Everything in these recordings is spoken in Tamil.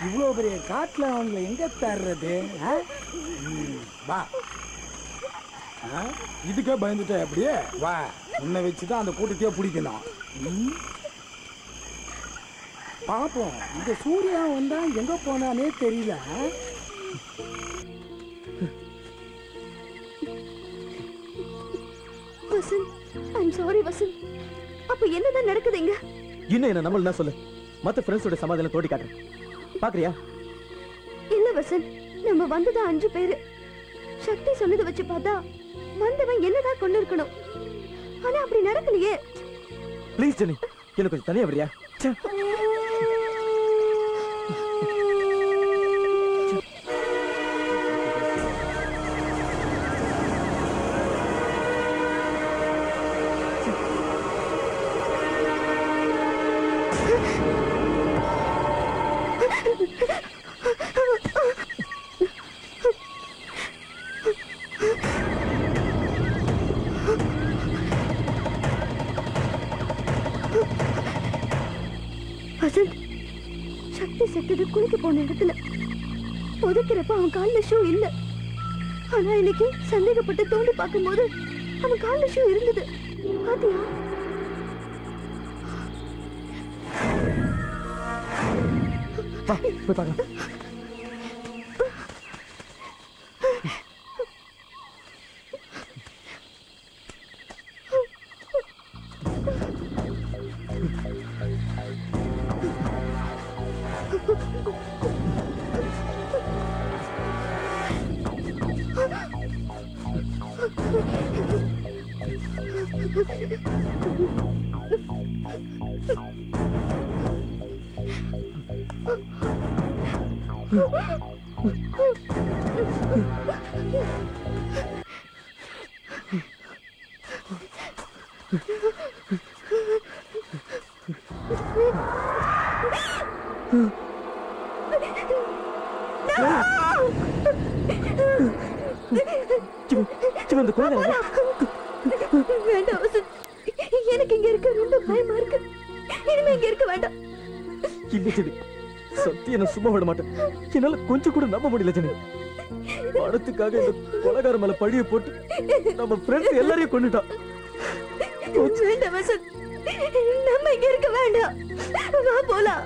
இவ்வளோ பெரிய காட்டில் அவங்களை எங்கே தர்றது? வா, இதுக்கே பயந்துட்டேன். அப்படியே வா, உன்னை வச்சுதான் அந்த கூட்டத்தையே பிடிக்கணும். பாப்போம், இந்த சூர்யா வந்தா எங்க போனானே தெரியல. Vasanth, I'm sorry Vasanth. அப்ப என்னதான் நடக்குதுங்க? இன்னும் என்ன நம்மள சொல்லு. மத்த ஃப்ரெண்ட்ஸோட சமாதானம் தோடி காட்டுறேன், பாக்குறியா? இல்ல வசந்த், நம்ம வந்ததா 5 பேரு. சக்தி சொன்னதை வச்சு பார்த்தா வந்தவன் என்னதான் கொண்டு இருக்கணும். ஆனா அப்படி நடக்கலையே. ப்ளீஸ் ஜெனி, எனக்கு கொஞ்சம் தனியா வரியா? வசந்த், சக்தி செத்தது குளிக்க போன இடத்துல. புதைக்கிறப்ப அவன் கால்ல ஷூ இல்ல. ஆனா இன்னைக்கு சந்தேகப்பட்டு தோண்டி பார்க்கும்போது அவன் கால்ல ஷூ இருந்தது. பாத்தியா? போய் பாக்கலாம். வேண்டாம் வசந்த், எனக்கு இங்க இருக்க ரொம்ப பயமா இருக்கு. இனிமே இங்க இருக்க வேண்டாம். இல்ல ஜெனி, சத்தியம் நான் சும்மா விட மாட்டேன். என்னால கொஞ்சம் கூட நம்ப முடியல ஜெனி. பணத்துக்காக இந்த கொலைகார மேல பழிய போட்டு நம்ம ஃப்ரெண்ட்ஸ் எல்லாரையும் கொண்டுட்டான். வேண்டாம் வசந்த், நம்ம இங்க இருக்க வேண்டாம். வா போலாம்.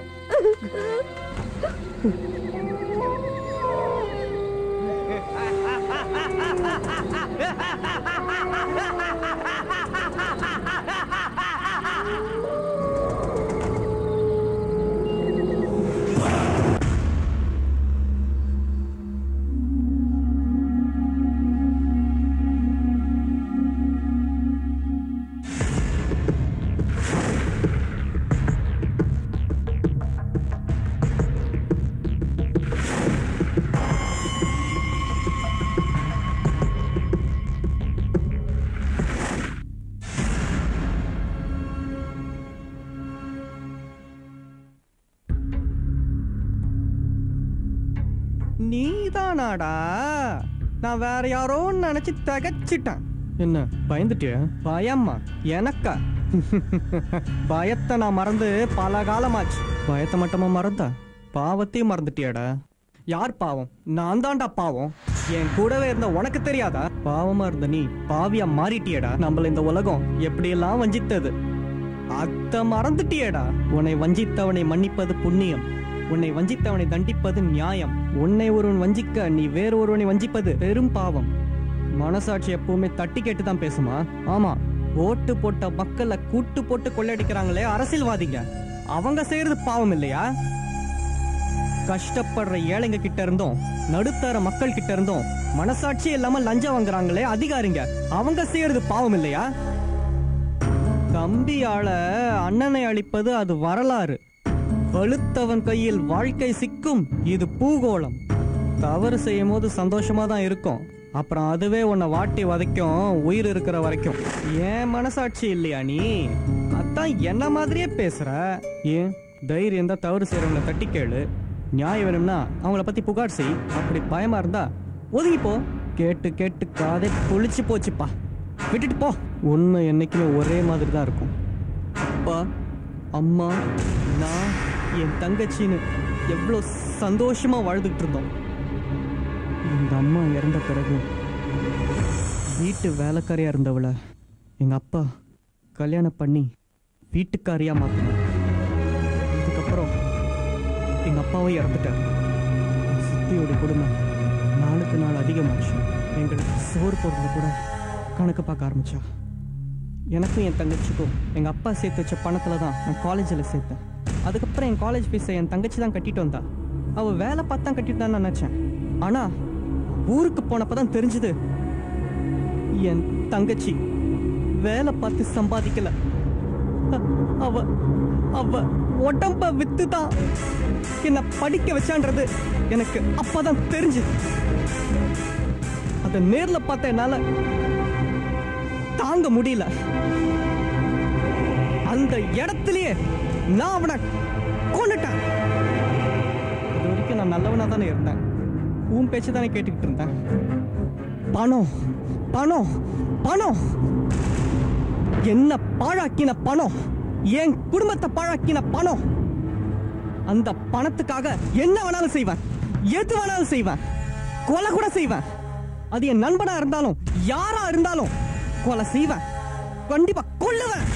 நீதானாடா? நான் வேற யாரோன்னு நினைச்சு தகச்சிட்டேன். என்ன பயந்துட்டியா? பயமா எனக்கா? பயத்தை நான் மறந்து பல காலமாச்சு. பயத்தை மட்டுமா மறந்தா, பாவத்தையும் மறந்துட்டியாடா? யார் பாவம்? நான் தான்டா பாவம். என் கூடவே இருந்த உனக்கு தெரியாதா? பாவமா இருந்த நீ பாவியா மாறிட்டியடா. நம்மள இந்த உலகம் எப்படியெல்லாம் வஞ்சித்தது, அத மறந்துட்டியடா. உன்னை வஞ்சித்தவனை மன்னிப்பது புண்ணியம், உன்னை வஞ்சித்தவனை தண்டிப்பது நியாயம். உன்னை ஒருவன் வஞ்சிக்க நீ வேற ஒருவனை வஞ்சிப்பது பெரும் பாவம். மனசாட்சி எப்பவுமே தட்டி கேட்டு தான் பேசுமா? ஆமா, ஓட்டு போட்ட மக்களை கூட்டு போட்டு கொள்ளையடிக்கிறாங்களே அரசியல்வாதிங்க, அவங்க செய்யறது பாவம் இல்லையா? கஷ்டப்படுற ஏழைங்க கிட்ட இருந்தும் நடுத்தர மக்கள் கிட்ட இருந்தும் மனசாட்சி இல்லாம லஞ்சம் வாங்குறாங்களே அதிகாரிங்க, அவங்க செய்யறது பாவம் இல்லையா? தம்பியால அண்ணனை அழிப்பது அது வரலாறு. பழுத்தவன் கையில் வாழ்க்கை சிக்கும், இது பூகோளம். தவறு செய்யும் போது சந்தோஷமா தான் இருக்கும், அப்புறம் அதுவே உன்னை வாட்டி வதைக்கும் உயிர் இருக்கிற வரைக்கும். ஏன் மனசாட்சி இல்லையா நீ? அதான் என்ன மாதிரியே பேசுற. ஏன் தைரியம் தான் தவறு செய்யறவங்களை தட்டி கேளு, நியாயம் வேணும்னா அவங்கள பத்தி புகார் செய். அப்படி பயமா இருந்தா ஒதுங்கிப்போ. கேட்டு கேட்டு காதை பொழிச்சு போச்சுப்பா, விட்டுட்டு போ. உண்மை என்னைக்குமே ஒரே மாதிரி தான் இருக்கும். அப்பா, அம்மா, நான், என் தங்கச்சின்னு எவ்வளோ சந்தோஷமா வாழ்ந்துட்டு இருந்தோம். எங்க அம்மா இறந்த பிறகு வீட்டு வேலைக்காரியா இருந்தவளை எங்க அப்பா கல்யாணம் பண்ணி வீட்டுக்காரியா மாத்தினார். அதுக்கப்புறம் எங்க அப்பாவும் இறந்துட்டார். சித்தியோட கொடுமை நாளுக்கு நாள் அதிகமாச்சு. எங்களுக்கு சோறு போடுறது கூட கணக்கு பார்க்க ஆரம்பிச்சா. எனக்கும் என் தங்கச்சிக்கும் எங்க அப்பா சேர்த்து வச்ச பணத்துல தான் நான் காலேஜில் சேர்த்தேன். அதுக்கப்புறம் என் காலேஜ் ஃபீஸை என் தங்கச்சி தான் கட்டிட்டு வந்தா. அவள் வேலை பார்த்து தான் கட்டிட்டு தான் நினைச்சேன். ஆனா ஊருக்கு போனப்பதான் தெரிஞ்சது என் தங்கச்சி வேலை பார்த்து சம்பாதிக்கல. அவ அவ உடம்ப வித்து தான் என்ன படிக்க வச்சான்றது எனக்கு அப்பதான் தெரிஞ்சு. அத நேர்ல பார்த்த என்னால தாங்க முடியல. அந்த இடத்திலேயே நான் அவனை கொன்னுட்டேன். இது வரைக்கும் நான் நல்லவனா தானே இருந்தேன். உன் பேச்சு தானே கேட்டுக்கிட்டு இருந்தேன். பணம் பணம் பணம் என்ன பாழாக்கின பணம், என் குடும்பத்தை பாழாக்கின பணம். அந்த பணத்துக்காக என்ன வேணாலும் செய்வேன், எது வேணாலும் செய்வேன், கொலை கூட செய்வேன். அது என் நண்பனா இருந்தாலும் யாரா இருந்தாலும் கொலை செய்வேன், கண்டிப்பா கொல்லுவேன்.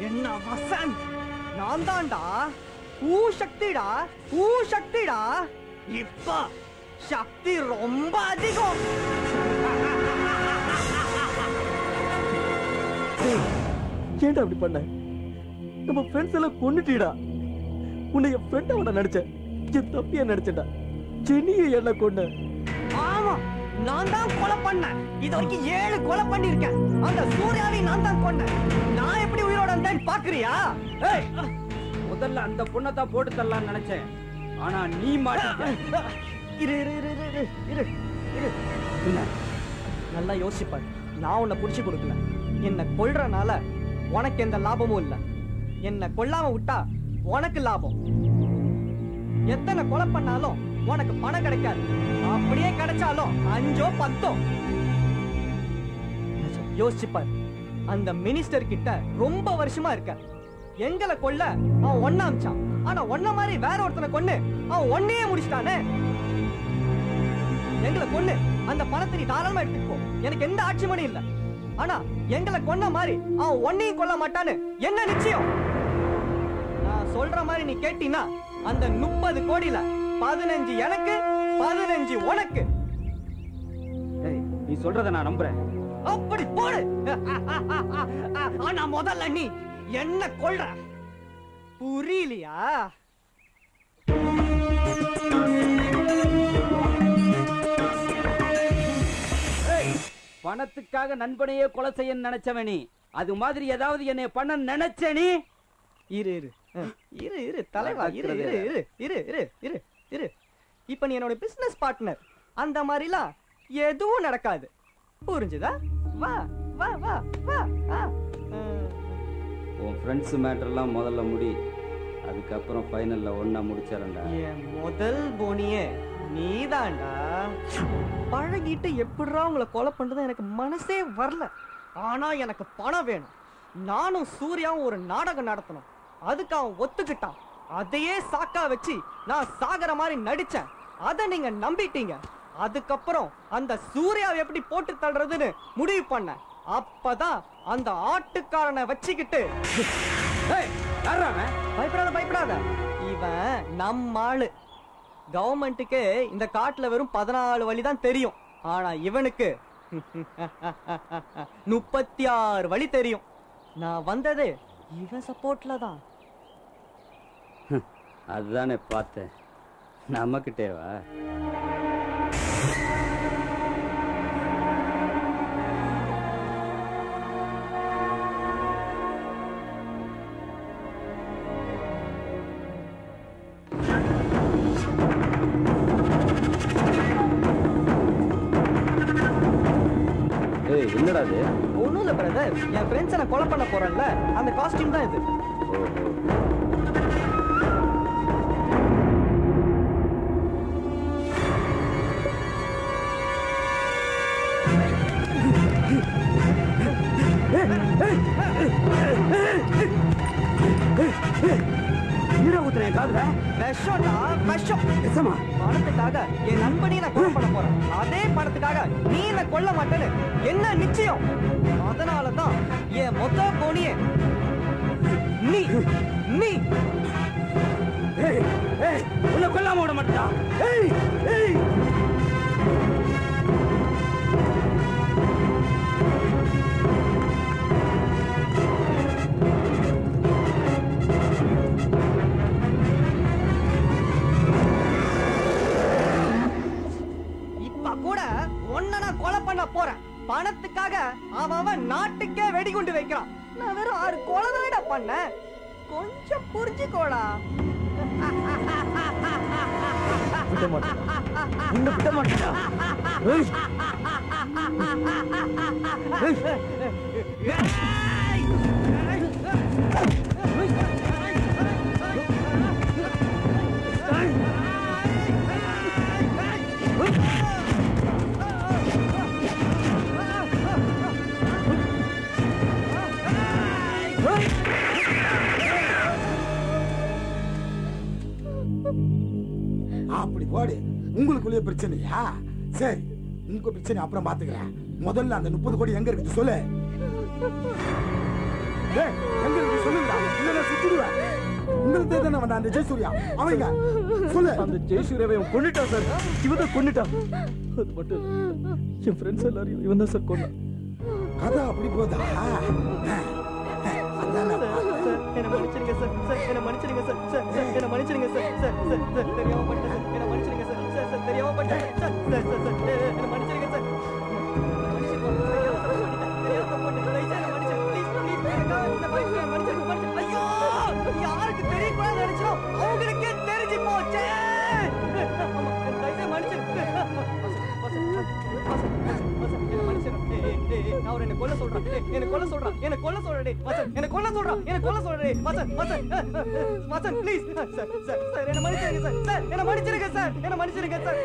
என்ன வசன், நான் தான்டா சக்திடா, சக்திடா. இப்ப சக்தி ரொம்ப அதிகம். ஏன்டா அப்படி பண்ண? நம்ம ஃப்ரெண்ட்ஸ் எல்லாம் கொன்னுட்டீடா. உன்னை என் ஃப்ரெண்டோட நடிச்சேன், என் தப்பியா நடிச்சேன்டா. ஜெனியை என்ன கொன்ன? ஆமா, நான் தான் கொலை பண்ணேன். இது வரைக்கும் 7 கொலை பண்ணிருக்கேன். அந்த சூர்யாவை நான் தான் கொன்னேன். நான் எப்படி உயிரோட இருந்தேன்னு பாக்குறியா? முதல்ல அந்த பொண்ணை தான் போட்டு தரலாம்னு நினைச்சேன். ஆனா நீ மாட்ட. நல்லா யோசிப்பாரு. நான் உன்னை புடிச்சு கொடுக்கல. என்ன கொல்றனால உனக்கு எந்த லாபமும் இல்ல. என்ன கொல்லாம விட்டா உனக்கு லாபம். எத்தனை கொலை பண்ணாலும் உனக்கு பணம் கிடைக்காது. அப்படியே கிடைச்சாலும் 5ஓ 10ஓ. யோசிச்சுப்பார். அந்த மினிஸ்டர் கிட்ட ரொம்ப வருஷமா இருக்க. எங்களை கொல்ல அவன் ஒன்ன அமிச்சான். ஆனா ஒன்ன மாதிரி வேற ஒருத்தனை கொன்னு அவன் ஒன்னையே முடிச்சிட்டானே. எங்களை கொன்னு அந்த பணத்தை நீ தாராளமா எடுத்துக்கோ, எனக்கு எந்த ஆட்சேபனையும் இல்ல. ஆனா எங்களை கொன்ன மாதிரி அவன் ஒன்னையும் கொல்ல மாட்டான்னு என்ன நிச்சயம்? நான் சொல்ற மாதிரி நீ கேட்டீன்னா அந்த 30 கோடியில 15 எனக்கு, 15 உனக்கு. நீ சொல்றத நான் நம்புறேன். அப்படி போடு. ஆனா முதல்ல நீ என்ன கொல்ற புரியலையா? பணத்துக்காக நண்பனையே கொலை செய்ய நினைச்சவனி, அது மாதிரி ஏதாவது என்னை பண்ண நினைச்ச நீ? இரு இரு இரு இரு தலைவா, இரு இரு இரு இரு இரு இரு இரு. இப்ப நீ என்னோட பிசினஸ் பார்ட்னர், அந்த மாதிரிலாம் எதுவும் நடக்காது, புரிஞ்சுதா? வா வா வா வா. உன் ஃப்ரெண்ட்ஸ் மேட்டர்லாம் முதல்ல முடி, அதுக்கப்புறம் ஃபைனல்ல ஒண்ணா முடிச்சிடறேன்டா. என் முதல் போனியே நீதான்டா. பழகிட்டு எப்படிடா உங்களை கொலை பண்றது எனக்கு மனசே வரல. ஆனா எனக்கு பணம் வேணும். நானும் சூர்யாவும் ஒரு நாடகம் நடத்தணும், அதுக்கு அவன் ஒத்துக்கிட்டான். அதையே சாக்கா வச்சு நான் சாகர மாதிரி நடிச்சேன், அதை நீங்க நம்பிட்டீங்க. அதுக்கப்புறம் அந்த சூர்யாவை எப்படி போட்டு தள்ளுறதுன்னு முடிவு பண்ண. அப்பதான் அந்த ஆட்டுக்காரனை வச்சுக்கிட்டு பயப்படாத பயப்படாத, இவன் நம்ம ஆளு. கவர்மெண்ட்டுக்கு இந்த காட்டுல வெறும் 14 வழிதான் தெரியும், ஆனா இவனுக்கு 36 வழி தெரியும். நான் வந்தது இவன் சப்போர்ட்ல தான். அதுதானே பார்த்தேன், நம்மகிட்டேவா? என்னடா இது? ஒண்ணும் இல்ல பிரதர், என் ஃப்ரெண்ட்ஸை நான் கொலை பண்ண போறேன்ல, அந்த காஸ்டியூம் தான் இது. என்னடா ஊத்துறேன் காதுல? விஷம்டா விஷம். விஷமா? பணத்துக்காக என் நண்பனையும் நான் கொலை பண்ண போறேன், அதே பணத்துக்காக நீ என்ன கொல்ல மாட்டேன்னு என்ன நிச்சயம்? அதனாலதான் என் மொத்த போனியே நீ நீ உன்னை கொல்லாம விட மாட்டா. கூட ஒன்ன நான் கொலை பண்ண போறேன். பணத்துக்காக அவன் நாட்டுக்கே வெடிகுண்டு வைக்கிறான். நான் வெறும் 6 கொலை தானடா பண்ணேன், கொஞ்சம் புரிஞ்சுக்கோடா. விட மாட்டேன், உன்னை விட மாட்டேன். அப்படி போடு. உங்களுக்குள்ளே பிரச்சனையா? சரி, உங்க பிரச்சனை அப்புறம் பாத்துக்கிறேன். முதல்ல அந்த 30 கோடி எங்க இருக்குது சொல்லு. எங்க இருக்கு சொல்லுங்க, இல்ல சுத்திடுவேன். உங்களுக்கு தானே வந்த அந்த ஜெயசூர்யா, அவங்க சொல்லு. அந்த ஜெயசூர்யாவை கொன்னுட்டான் சார், இவன் தான் கொன்னுட்டான். அது மட்டும் என் ஃப்ரெண்ட்ஸ் எல்லாரையும் இவன் தான் சார் கொன்னான். கதை அப்படி போதா? என்ன மன்னிச்சிருங்க சார், என்ன மன்னிச்சிருங்க சார், என்ன மன்னிச்சிருங்க சார், தெரியாம பண்ணிட்டேன் சார், என்ன மன்னிச்சிருங்க சார், தெரியாம பண்ணிட்டேன் சார், என்ன மன்னிச்சிருங்க சார். ஐயோ, யாருக்கு தெரியக்கூடாது நினைச்சோம், அவங்களுக்கே தெரிஞ்சு போச்சே. அவர் என்ன கொல்ல சொல்றான், என்ன கொல்ல சொல்றான், என்ன கொல்ல சொல்றே மசன், என்ன கொல்ல சொல்றான், என்ன கொல்ல சொல்றே மசன், மசன் ப்ளீஸ் சார், சார் என்ன மன்னிச்சிருங்க சார், சார் என்ன மன்னிச்சிருங்க சார், என்ன மன்னிச்சிருங்க சார்.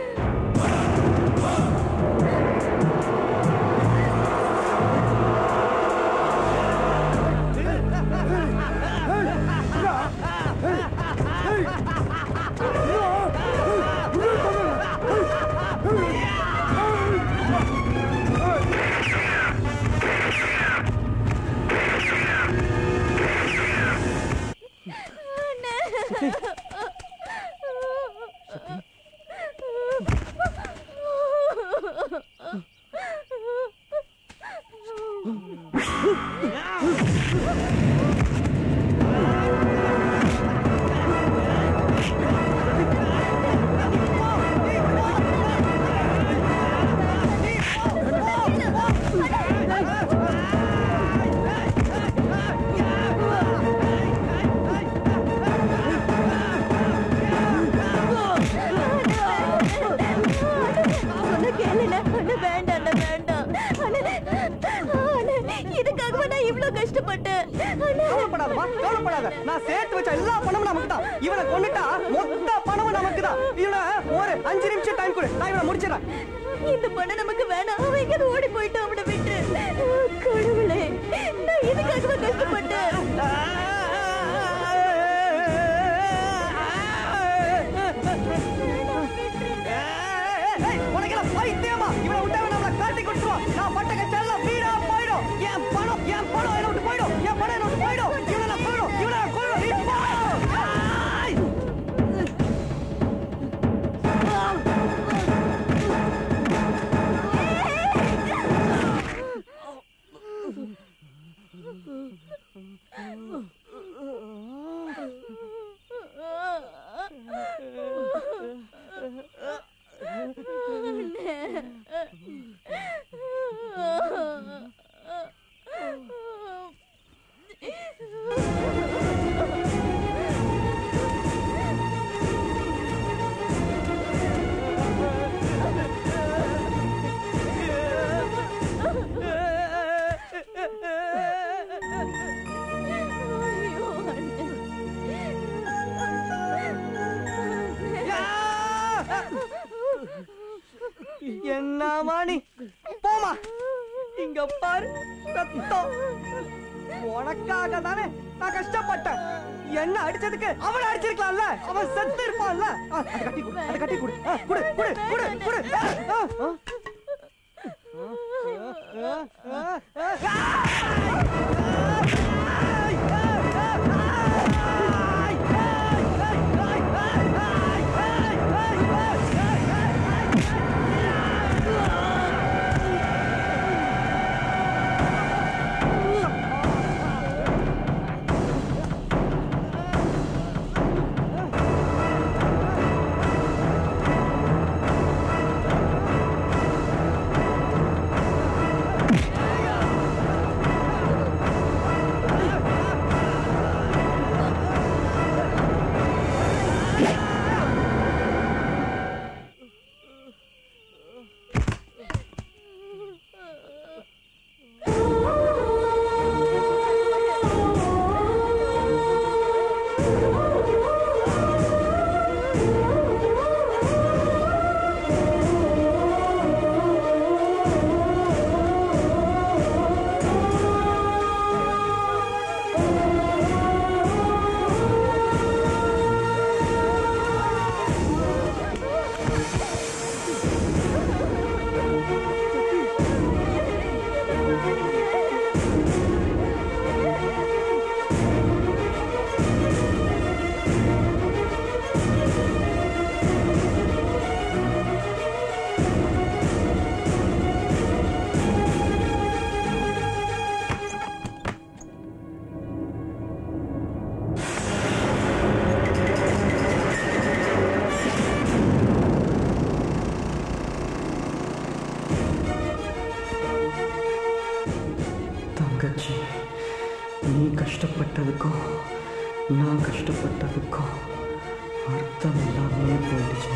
சரியாமா? கவலைப்படாத, நான் சேர்த்து வச்ச எல்லா பணமும் நமக்கு தான். இவனை கொண்டுட்டா மொத்த பணமும் நமக்கு தான். இவனை ஒரு 5 நிமிஷம் டைம் கொடு, நான் இவனை முடிச்சிடறேன். இந்த பணம் நமக்கு வேணாம். அவன் எங்கேயாவது ஓடி போயிட்டு அவனை விட்டு. கடவுளே, நான் இதுக்காகவே கஷ்டப்பட்டேன். பைத்தியமா, இவனை விட்டு நம்மளை காட்டி கொடுத்துருவான். நான் பட்ட கச்செல்லாம் வீடா போயிடும். என் பணம் என்ன விட்டு போயிடும். என் பணம் என்ன விட்டு போயிடும். இவனை நான் கொள்ளும், இவனை நான் கொள்ளும். என்னமா நீ போமா, இங்க பாரு ரத்தம். உனக்காக தானே நான் கஷ்டப்பட்டேன். என்ன அடிச்சதுக்கு அவனை அடிச்சிருக்கலாம்ல, அவன் செத்து இருப்பான்ல. அதை கட்டி கொடு, அதை கட்டி கொடு, குடு குடு குடு குடு. நீ கஷ்டப்பட்டதுக்கும் நான் கஷ்டப்பட்டதுக்கும் அர்த்தம் இல்லாமலே போயிடுச்சு.